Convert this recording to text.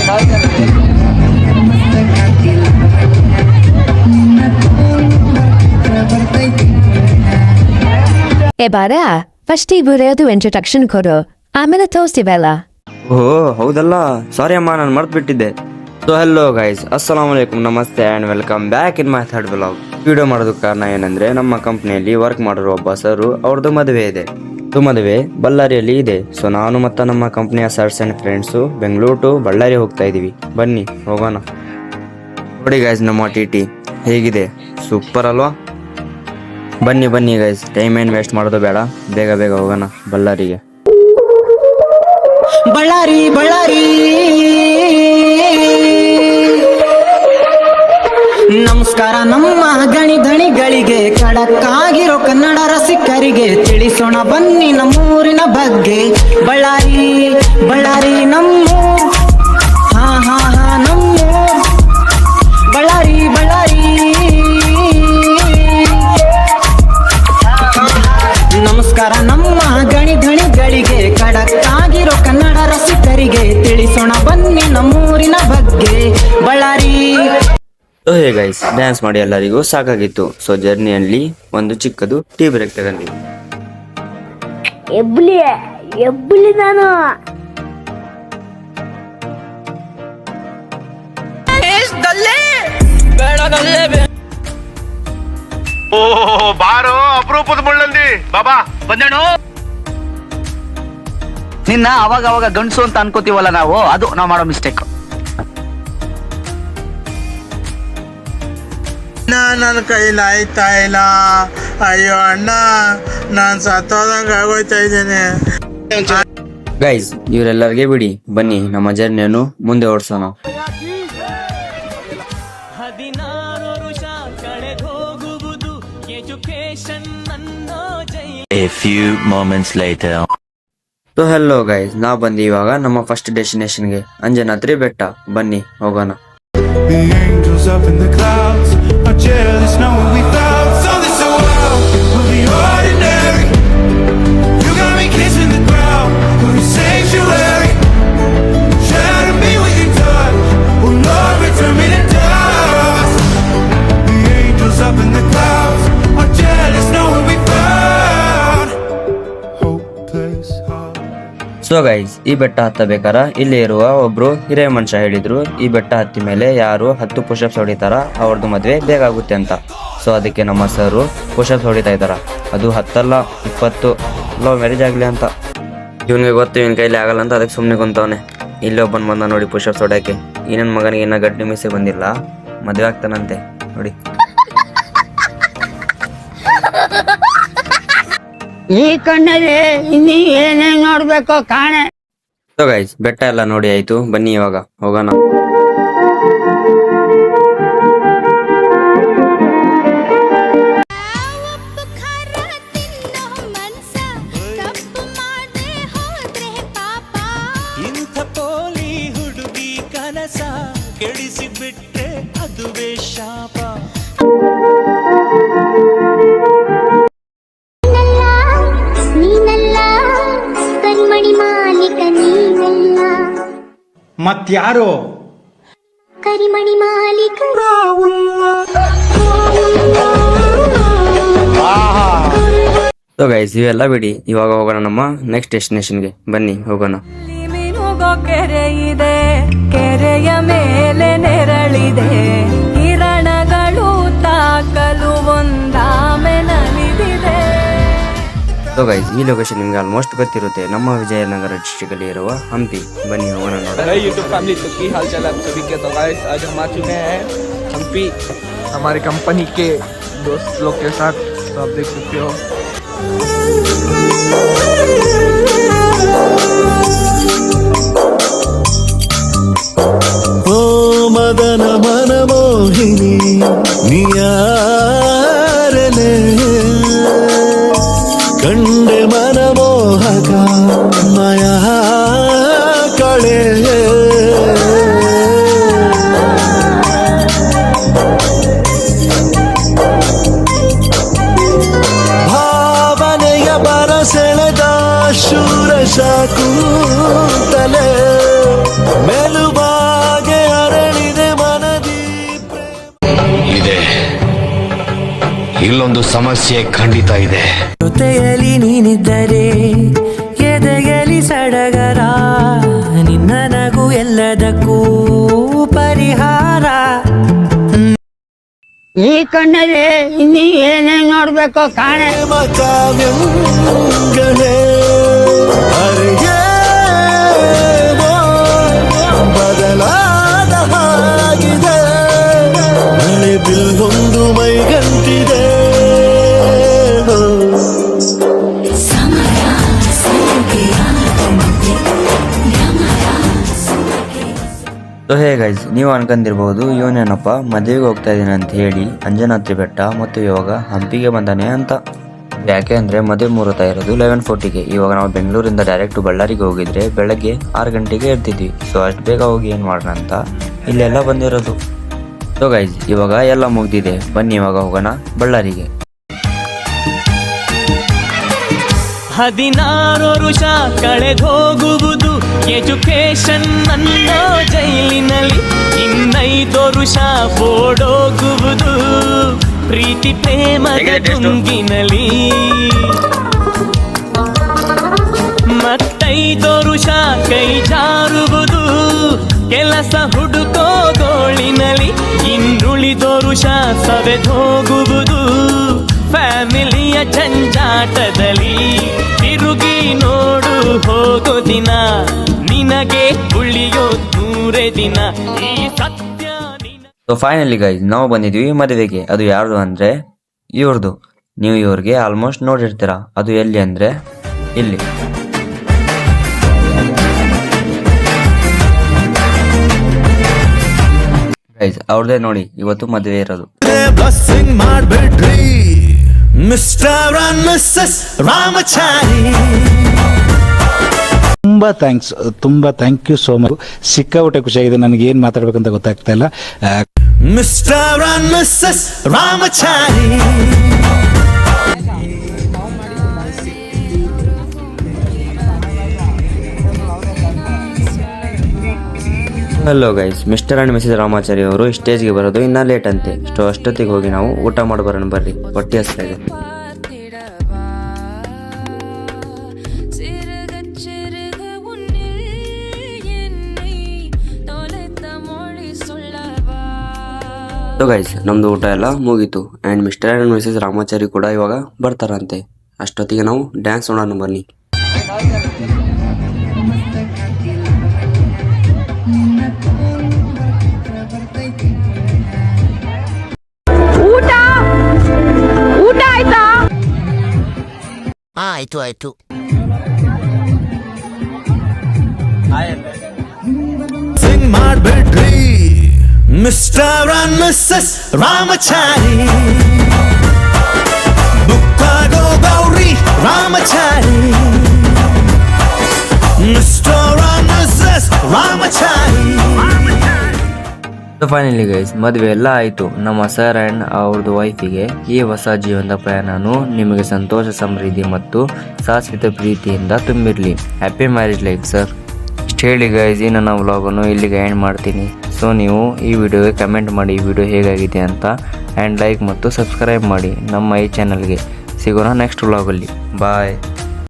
ಏ ಬಾರ ಫಸ್ಟ್ ಈ ಬರೆಯೋದು ಇಂಟ್ರೊಡಕ್ಷನ್ ಕೊಡು, ಆಮೇಲೆ ತೋರಿಸ್ತೀವಲ್ಲ. ಓಹೋ ಹೌದಲ್ಲ, ಸಾರಿ ಅಮ್ಮ, ನಾನು ಮರ್ತು ಬಿಟ್ಟಿದ್ದೆ. ಸೊ ಹೆಲೋ ಗೈಸ್, ಅಸ್ಸಲಾಮು ಅಲೈಕುಮ್, ನಮಸ್ತೆ and welcome back in my third vlog. Video ಮಾಡೋದಕ್ಕೆ ಕಾರಣ ಏನಂದ್ರೆ, ನಮ್ಮ ಕಂಪ್ನಿಯಲ್ಲಿ ವರ್ಕ್ ಮಾಡಿರೋ ಒಬ್ಬ ಸರು ಅವ್ರದ್ದು ಮದುವೆ ಇದೆ. ಮದುವೆ ಬಳ್ಳಾರಿಯಲ್ಲಿ ಇದೆ. ಸೊ ನಾನು ಮತ್ತು ನಮ್ಮ ಕಂಪ್ನಿಯ sirs and friends Bengaluru to Ballari ಹೋಗ್ತಾ ಇದೀವಿ. ಬನ್ನಿ ಹೋಗೋಣ. ನೋಡಿ ಗೈಸ್, ನಮ್ಮ ಟಿ ಹೇಗಿದೆ, ಸೂಪರ್ ಅಲ್ವಾ? ಬನ್ನಿ ಬನ್ನಿ ಗೈಸ್, ಟೈಮ್ ಏನು ವೇಸ್ಟ್ ಮಾಡೋದು ಬೇಡ, ಬೇಗ ಬೇಗ ಹೋಗೋಣ ಬಳ್ಳಾರಿಗೆ. ಬಳ್ಳಾರಿ ಬಳ್ಳಾರಿ ನಮಸ್ಕಾರ ನಮ್ಮ ಗಣಿ ಧಣಿಗಳಿಗೆ, ಖಡಕ್ಕಾಗಿರೋ ಕನ್ನಡ ರಸಿಕರಿಗೆ ತಿಳಿಸೋಣ ಬನ್ನಿ ನಮ್ಮೂರಿನ ಬಗ್ಗೆ. ಬಳ್ಳಾರಿ ಬಳ್ಳಾರಿ ನಮ್ಮೂರ್, ಹಾ ಹಾ ಹಾ ನಮ್ಮೂರ್. ಬಳ್ಳಾರಿ ಬಳ್ಳಾರಿ ನಮಸ್ಕಾರ ನಮ್ಮ ಗಣಿ ಧಣಿಗಳಿಗೆ, ಖಡಕ್ಕಾಗಿರೋ ಕನ್ನಡ ರಸಿಕರಿಗೆ ತಿಳಿಸೋಣ ಬನ್ನಿ ನಮ್ಮೂರಿನ ಬಗ್ಗೆ. ಬಳ್ಳಾರಿ. ಹೇ ಗೈಸ್, ಡ್ಯಾನ್ಸ್ ಮಾಡಿ ಎಲ್ಲರಿಗೂ ಸಾಕಾಗಿತ್ತು. ಸೊ ಜರ್ನಿಯಲ್ಲಿ ಒಂದು ಚಿಕ್ಕದು ಟೀ ಬ್ರೇಕ್ ತಗೊಂಡಿವಿ. ಎಬ್ಬುಲಿ ನಾನು ಬಾರೋ ಅಪರೂಪದ ಮುಳ್ಳಂದಿ ಬಾಬಾ ಬಂದೇಣು. ನಿನ್ನ ಅವಾಗ ಅವಾಗ ಗಂಡಸು ಅಂತ ಅನ್ಕೋತೀವಲ್ಲ ನಾವು, ಅದು ನಾವು ಮಾಡೋ ಮಿಸ್ಟೇಕ್. ನನ್ನ ಕೈಲಿ ಆಯ್ತಾ ಇಲ್ಲ, ಅಯ್ಯೋ ಅಣ್ಣ, ನಾನು ಸತ್ತೋದಂಗ ಆಗೋಯ್ತಾ ಇದ್ದೇನೆ. ಗೈಸ್ ಇವರೆಲ್ಲರಿಗೆ ಬಿಡಿ, ಬನ್ನಿ ನಮ್ಮ ಜರ್ನಿಯನ್ನು ಮುಂದೆ ಓಡಿಸೋಣ. A few moments later. So hello guys, ನಾವು ಬಂದು ಇವಾಗ ನಮ್ಮ ಫಸ್ಟ್ ಡೆಸ್ಟಿನೇಷನ್ಗೆ, ಅಂಜನಾದ್ರಿ ಬೆಟ್ಟ. ಬನ್ನಿ ಹೋಗೋಣ. The angels up in the clouds are jealous knowing we found something so wild. We'll be ordinary. You got me kissing the ground. We'll be sanctuary. Shatter me with your touch. Oh Lord, return me to dust. The angels up in the clouds are jealous knowing we found hopeless heart. So guys, ಈ ಬೆಟ್ಟ ಹತ್ತಬೇಕಾರ ಇಲ್ಲಿ ಇರುವ ಒಬ್ರು ಹಿರಿಯ ಮನುಷ್ಯ ಹೇಳಿದ್ರು, ಈ ಬೆಟ್ಟ ಹತ್ತಿ ಮೇಲೆ ಯಾರು 10 ಪುಷಪ್ಸ್ ಹೊಡಿತಾರ ಅವ್ರದ್ದು ಮದ್ವೆ ಬೇಗ ಆಗುತ್ತೆ ಅಂತ. ಸೊ ಅದಕ್ಕೆ ನಮ್ಮ ಸರು ಪುಷಪ್ಸ್ ಹೊಡಿತಾ ಇದ್ದಾರ. ಅದು 10 ಅಲ್ಲ 20 ಲವ್ ಮ್ಯಾರೇಜ್ ಆಗ್ಲಿ ಅಂತ. ಇವನಿಗೆ ಗೊತ್ತು ಇವನ್ ಕೈಲಿ ಆಗಲ್ಲ ಅಂತ, ಅದಕ್ಕೆ ಸುಮ್ಮನೆ ಕುಂತವನೆ. ಇಲ್ಲಿ ಒಬ್ಬನ್ ಬಂದ ನೋಡಿ ಪುಷಪ್ಸ್ ಹೊಡ್ಯಾಕೆ. ಈ ನನ್ನ ಮಗನಿಗೆ ಇನ್ನ ಗಡ್ಡಿ ಮೀಸೆ ಬಂದಿಲ್ಲ, ಮದ್ವೆ ಆಗ್ತಾನಂತೆ ನೋಡಿ. ಈ ಕಣ್ಣಲ್ಲಿ ಇನ್ನೀ ಏನೇನ್ ನೋಡ್ಬೇಕೋ ಕಾಣೆ. ಸೊ ಗೈಸ್, ಬೆಟ್ಟ ಎಲ್ಲ ನೋಡಿ ಆಯ್ತು, ಬನ್ನಿ ಇವಾಗ ಹೋಗೋಣ. ಇಂಥ ಪೋಲಿ ಹುಡುಗಿ ಕನಸ ಕೆಡಿಸಿಬಿಟ್ರೆ ಅದುವೇ ಶಾಪ. ಮತ್ಯಾರು? ಕರಿಮಣಿ ಮಾಲೀಕ. ಸೊ ಗೈಸ್, ಇವೆಲ್ಲ ಬಿಡಿ, ಇವಾಗ ಹೋಗೋಣ ನಮ್ಮ ನೆಕ್ಸ್ಟ್ ಡೆಸ್ಟಿನೇಷನ್ಗೆ. ಬನ್ನಿ ಹೋಗೋಣ. ಕೆರೆ ಇದೆ, ಕೆರೆಯ ಮೇಲೆ ನೆರಳಿದೆ, ಕಿರಣಗಳು ತಾಕಲು ಒಂದಾಮೆ ನಲಿದಿದೆ. ಸೊ ಗೈಸ್, ಈ ಲೊಕೇಶನ್ ನಿಮ್ಗೆ ಆಲ್ಮೋಸ್ಟ್ ಗೊತ್ತಿರುತ್ತೆ, ನಮ್ಮ ವಿಜಯನಗರ ಡಿಸ್ಟ್ರಿಕ್ಟ್ ಅಲ್ಲಿ ಇರುವ ಹಂಪಿ. ಬನ್ನಿ ಹೋಗೋಣ ನೋಡೋಣ. यूट्यूब फैमिली तो की हाल चाल आप सभी के। तो गाइस आज हम आ चुके हैं हम्पी हमारे कंपनी के दोस्त लोग के साथ। तो आप देख सकते हो ओ मदन मनमोहिनी नियारने कंडे मनमोहक माया कळे ಭಾವನೆಯ ಬರಸೆಳೆದ ಶೂರ ಶಾಕುಂತಲೆ ಮೆಲುಬಾ ಇಲ್ಲೊಂದು ಸಮಸ್ಯೆ ಖಂಡಿತ ಇದೆ. ಜೊತೆಯಲ್ಲಿ ನೀನಿದ್ದರೆ ಎದೆಯಲ್ಲಿ ಸಡಗರ, ನಿನ್ನ ನಗು ಎಲ್ಲದಕ್ಕೂ ಪರಿಹಾರ. ಈ ಕಣ್ಣಲ್ಲಿ ಇನ್ನೀ ಏನೇನ್ ನೋಡ್ಬೇಕೋ ಕಾಣೆ. ಬದಲಾದ ಹಾಗಿದೆ, ಮಳೆ ಬಿಲ್ಲೊಂದು ಮೈಗಂಟಿದೆ. ಸೊ ಹೇ ಗೈಸ್, ನೀವು ಅನ್ಕೊಂಡಿರ್ಬೋದು ಇವನೇನಪ್ಪ ಮದುವೆಗೆ ಹೋಗ್ತಾ ಇದ್ದೀನಿ ಅಂತ ಹೇಳಿ ಅಂಜನಾದ್ರಿ ಬೆಟ್ಟ ಮತ್ತು ಇವಾಗ ಹಂಪಿಗೆ ಬಂದಾನೆ ಅಂತ. ಯಾಕೆ ಅಂದರೆ ಮದುವೆ ಮುಹೂರ್ತ ಇರೋದು 11:40ಗೆ. ಇವಾಗ ನಾವು ಬೆಂಗಳೂರಿಂದ ಡೈರೆಕ್ಟ್ ಬಳ್ಳಾರಿಗೆ ಹೋಗಿದ್ರೆ ಬೆಳಗ್ಗೆ 6 ಗಂಟೆಗೆ ಇರ್ತಿದ್ವಿ. ಸೊ ಅಷ್ಟು ಬೇಗ ಹೋಗಿ ಏನು ಮಾಡೋಣ ಅಂತ ಇಲ್ಲೆಲ್ಲ ಬಂದಿರೋದು. ಸೊ ಗೈಸ್, ಇವಾಗ ಎಲ್ಲ ಮುಗ್ದಿದೆ, ಬನ್ನಿ ಇವಾಗ ಹೋಗೋಣ ಬಳ್ಳಾರಿಗೆ. 16 ವರ್ಷ ಕಳೆದೋಗುವುದು ಎಜುಕೇಶನ್ ಅನ್ನೋ ಜೈಲಿನಲ್ಲಿ, 5 ವರ್ಷ ಓಡೋಗುವುದು ಪ್ರೀತಿ ಪ್ರೇಮದ ಗುಂಗಿನಲ್ಲಿ, 5 ವರ್ಷ ಕೈ ಜಾರುವುದು ಕೆಲಸ ಹುಡುಕೋ ಗೋಳಿನಲ್ಲಿ, ಇನ್ನುಳಿದ ವರ್ಷ ಸವೆದೋಗುವುದು ಫ್ಯಾಮಿಲಿಯ ಜಂಜಾಟದಲ್ಲಿ. ತಿರುಗಿ ನೋಡು ಹೋಗೋ ದಿನ, ನಿನಗೆ ಉಳಿಯೋ 100 ದಿನ, ಈ ಸತ್ಯ. ಸೊ ಫೈನಲಿ ಗೈಸ್, ನಾವು ಬಂದಿದ್ವಿ ಮದುವೆಗೆ. ಅದು ಯಾರ್ದು ಅಂದರೆ ಇವ್ರದ್ದು. ನೀವು ಇವ್ರಿಗೆ ಆಲ್ಮೋಸ್ಟ್ ನೋಡಿರ್ತೀರ. ಅದು ಎಲ್ಲಿ ಅಂದರೆ ಇಲ್ಲಿ. ಗೈಸ್, ಅವ್ರದೇ ನೋಡಿ ಇವತ್ತು ಮದುವೆ ಇರೋದು. ಬ್ಲೆಸ್ಸಿಂಗ್ ಮಾಡ್ಬಿಡ್ರಿ ಮಿಸ್ಟರ್ ಅಂಡ್ ಮಿಸ್ಸಸ್ ರಾಮಚಾರಿ. ತುಂಬಾ ಥ್ಯಾಂಕ್ ಯು ಸೋ ಮಚ್. ಸಿಕ್ಕಾಪಟ್ಟೆ ಖುಷಿಯಾಗಿದೆ. ನನಗೆ ಏನು ಮಾತಾಡ್ಬೇಕಂತ ಗೊತ್ತಾಗ್ತಾ ಇಲ್ಲ. Mister and missus Ramachari. Hello guys, mister and missus Ramachari ಅವರು ಸ್ಟೇಜ್ಗೆ ಬರೋದು ಇನ್ನೂ ಲೇಟ್ ಅಂತೆ. ಅಷ್ಟೊತ್ತಿಗೆ ಹೋಗಿ ನಾವು ಊಟ ಮಾಡಿ ಬರೋಣ ಬರ್ರಿ, ಹೊಟ್ಟೆ ಹಸ್ತಾ ಇದೆ. ಸೊ ಗೈಸ್, ನಮ್ದು ಊಟ ಎಲ್ಲ ಮುಗೀತು. And mister and Mrs Ramachari ಕೂಡ ಇವಾಗ ಬರ್ತಾರಂತೆ. ಅಷ್ಟೊತ್ತಿಗೆ ನಾವು ಡ್ಯಾನ್ಸ್ ನೋಡೋಣ ಬನ್ನಿ. ಊಟ ಆಯ್ತಾ? ಆಯ್ತು. ಸಿಂಗ್ ಮಾಡ್ಬಿಡ್ರಿ ಮಿಸ್ಟರ್ ಅಂಡ್ ಮಿಸ್ಸಸ್ ರಾಮಚಾರಿ. ಬುಕ್ಕಾಗೋ Gauri Ramachari. Mister and missus Ramachari. Finally guys, ಮದುವೆ ಎಲ್ಲ ಆಯಿತು. ನಮ್ಮ ಸರ್ ಆ್ಯಂಡ್ ಅವ್ರದ್ದು ವೈಫಿಗೆ ಈ ಹೊಸ ಜೀವನದ ಪ್ರಯಾಣನು ನಿಮಗೆ ಸಂತೋಷ, ಸಮೃದ್ಧಿ ಮತ್ತು ಶಾಶ್ವತ ಪ್ರೀತಿಯಿಂದ ತುಂಬಿರಲಿ. Happy marriage life sir. ಇಷ್ಟು ಹೇಳಿ ಗೈಸ್, ಈ ನನ್ನ ವ್ಲಾಗನ್ನು ಇಲ್ಲಿಗೆ ಎಂಡ್ ಮಾಡ್ತೀನಿ. ಸೊ ನೀವು ಈ ವಿಡಿಯೋಗೆ ಕಮೆಂಟ್ ಮಾಡಿ ಈ ವಿಡಿಯೋ ಹೇಗಾಗಿದೆ ಅಂತ, ಆ್ಯಂಡ್ ಲೈಕ್ ಮತ್ತು ಸಬ್ಸ್ಕ್ರೈಬ್ ಮಾಡಿ ನಮ್ಮ ಈ ಚಾನಲ್ಗೆ. ಸಿಗೋಣ ನೆಕ್ಸ್ಟ್ ವ್ಲಾಗಲ್ಲಿ. ಬಾಯ್.